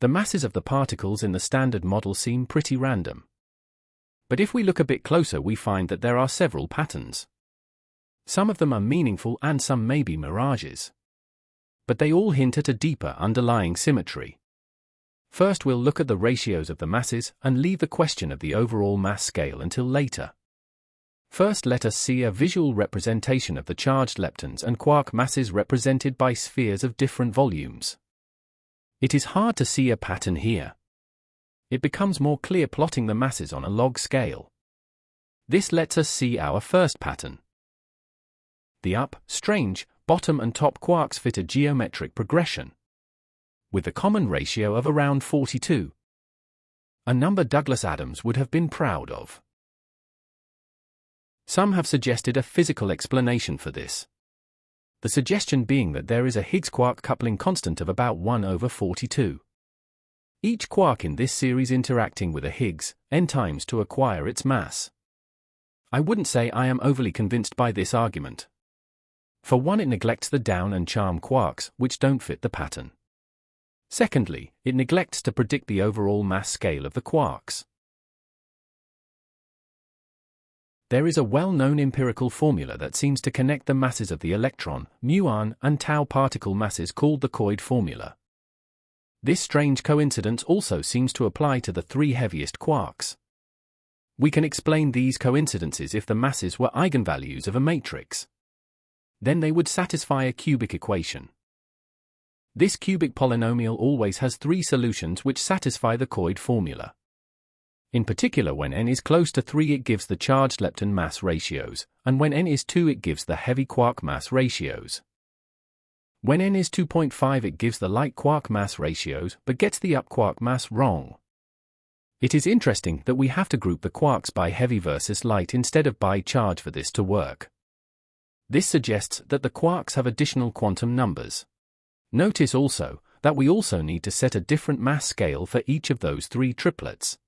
The masses of the particles in the standard model seem pretty random. But if we look a bit closer, we find that there are several patterns. Some of them are meaningful and some may be mirages. But they all hint at a deeper underlying symmetry. First, we'll look at the ratios of the masses and leave the question of the overall mass scale until later. First, let us see a visual representation of the charged leptons and quark masses represented by spheres of different volumes. It is hard to see a pattern here. It becomes more clear plotting the masses on a log scale. This lets us see our first pattern. The up, strange, bottom and top quarks fit a geometric progression, with a common ratio of around 42. A number Douglas Adams would have been proud of. Some have suggested a physical explanation for this. The suggestion being that there is a Higgs-quark coupling constant of about 1/42. Each quark in this series interacting with a Higgs, n times to acquire its mass. I wouldn't say I am overly convinced by this argument. For one, it neglects the down and charm quarks, which don't fit the pattern. Secondly, it neglects to predict the overall mass scale of the quarks. There is a well-known empirical formula that seems to connect the masses of the electron, muon, and tau particle masses called the Koide formula. This strange coincidence also seems to apply to the three heaviest quarks. We can explain these coincidences if the masses were eigenvalues of a matrix. Then they would satisfy a cubic equation. This cubic polynomial always has three solutions which satisfy the Koide formula. In particular, when n is close to 3 it gives the charged lepton mass ratios, and when n is 2 it gives the heavy quark mass ratios. When n is 2.5 it gives the light quark mass ratios but gets the up quark mass wrong. It is interesting that we have to group the quarks by heavy versus light instead of by charge for this to work. This suggests that the quarks have additional quantum numbers. Notice also that we also need to set a different mass scale for each of those three triplets.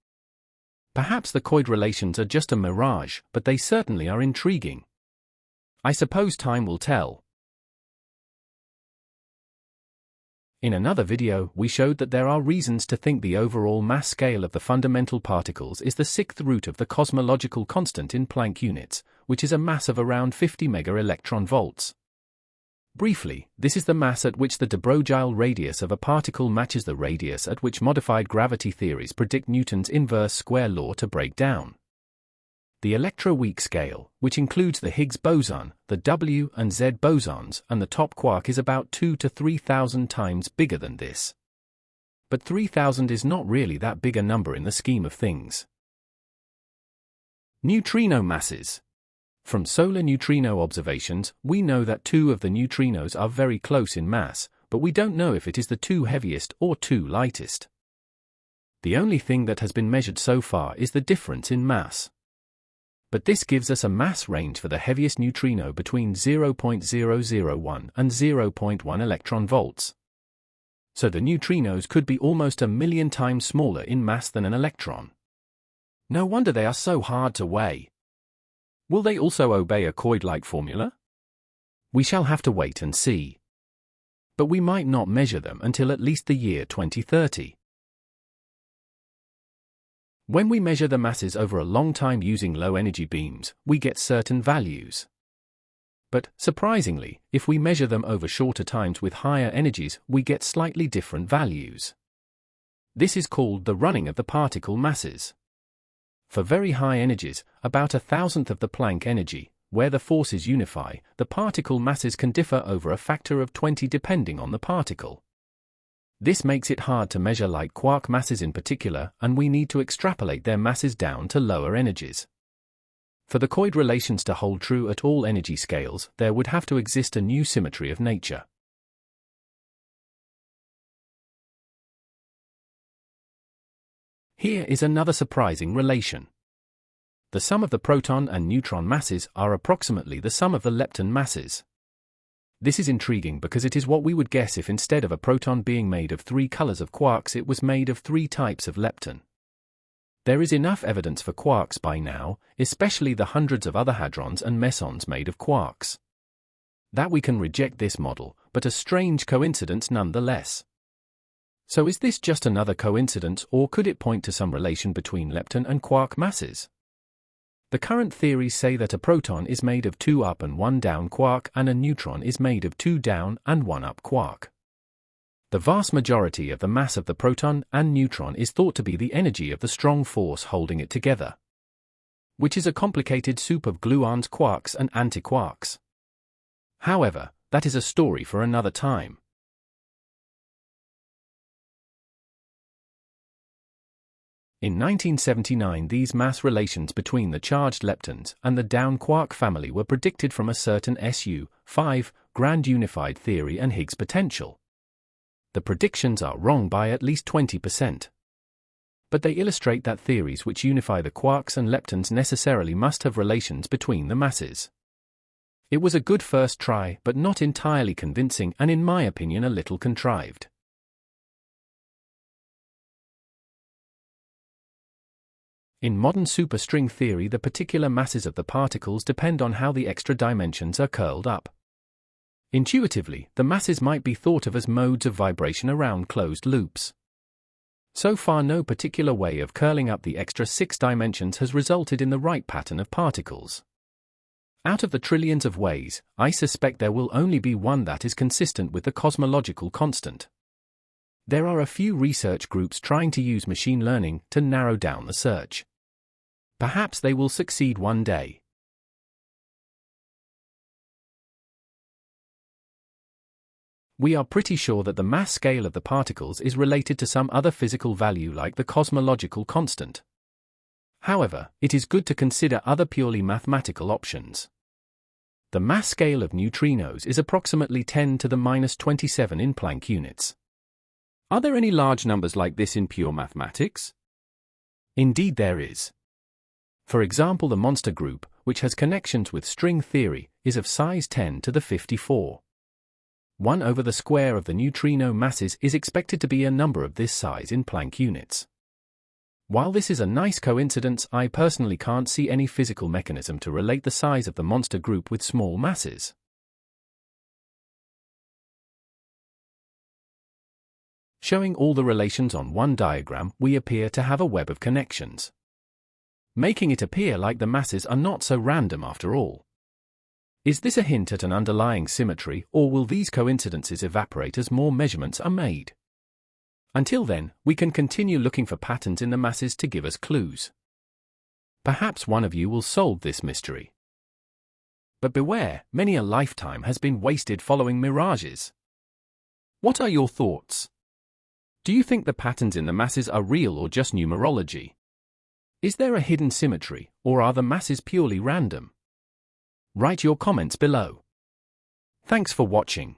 Perhaps the Koide relations are just a mirage, but they certainly are intriguing. I suppose time will tell. In another video, we showed that there are reasons to think the overall mass scale of the fundamental particles is the 6th root of the cosmological constant in Planck units, which is a mass of around 50 MeV. Briefly, this is the mass at which the de Broglie radius of a particle matches the radius at which modified gravity theories predict Newton's inverse square law to break down. The electroweak scale, which includes the Higgs boson, the W and Z bosons, and the top quark is about 2 to 3,000 times bigger than this. But 3,000 is not really that big a number in the scheme of things. Neutrino masses. From solar neutrino observations, we know that 2 of the neutrinos are very close in mass, but we don't know if it is the 2 heaviest or 2 lightest. The only thing that has been measured so far is the difference in mass. But this gives us a mass range for the heaviest neutrino between 0.001 and 0.1 electron volts. So the neutrinos could be almost 1,000,000 times smaller in mass than an electron. No wonder they are so hard to weigh. Will they also obey a Koide-like formula? We shall have to wait and see. But we might not measure them until at least the year 2030. When we measure the masses over a long time using low-energy beams, we get certain values. But, surprisingly, if we measure them over shorter times with higher energies, we get slightly different values. This is called the running of the particle masses. For very high energies, about 1,000th of the Planck energy, where the forces unify, the particle masses can differ over a factor of 20 depending on the particle. This makes it hard to measure light quark masses in particular, and we need to extrapolate their masses down to lower energies. For the Koide relations to hold true at all energy scales, there would have to exist a new symmetry of nature. Here is another surprising relation. The sum of the proton and neutron masses are approximately the sum of the lepton masses. This is intriguing because it is what we would guess if instead of a proton being made of 3 colors of quarks it was made of 3 types of lepton. There is enough evidence for quarks by now, especially the hundreds of other hadrons and mesons made of quarks, that we can reject this model, but a strange coincidence nonetheless. So is this just another coincidence, or could it point to some relation between lepton and quark masses? The current theories say that a proton is made of 2 up and 1 down quark and a neutron is made of 2 down and 1 up quark. The vast majority of the mass of the proton and neutron is thought to be the energy of the strong force holding it together, which is a complicated soup of gluons, quarks and antiquarks. However, that is a story for another time. In 1979, these mass relations between the charged leptons and the down quark family were predicted from a certain SU-5 grand unified theory and Higgs potential. The predictions are wrong by at least 20%. But they illustrate that theories which unify the quarks and leptons necessarily must have relations between the masses. It was a good first try, but not entirely convincing and in my opinion a little contrived. In modern superstring theory, the particular masses of the particles depend on how the extra dimensions are curled up. Intuitively, the masses might be thought of as modes of vibration around closed loops. So far, no particular way of curling up the extra 6 dimensions has resulted in the right pattern of particles. Out of the trillions of ways, I suspect there will only be one that is consistent with the cosmological constant. There are a few research groups trying to use machine learning to narrow down the search. Perhaps they will succeed one day. We are pretty sure that the mass scale of the particles is related to some other physical value like the cosmological constant. However, it is good to consider other purely mathematical options. The mass scale of neutrinos is approximately 10 to the minus 27 in Planck units. Are there any large numbers like this in pure mathematics? Indeed there is. For example, the monster group, which has connections with string theory, is of size 10 to the 54. 1 over the square of the neutrino masses is expected to be a number of this size in Planck units. While this is a nice coincidence, I personally can't see any physical mechanism to relate the size of the monster group with small masses. Showing all the relations on one diagram, we appear to have a web of connections, making it appear like the masses are not so random after all. Is this a hint at an underlying symmetry, or will these coincidences evaporate as more measurements are made? Until then, we can continue looking for patterns in the masses to give us clues. Perhaps one of you will solve this mystery. But beware, many a lifetime has been wasted following mirages. What are your thoughts? Do you think the patterns in the masses are real or just numerology? Is there a hidden symmetry, or are the masses purely random? Write your comments below. Thanks for watching.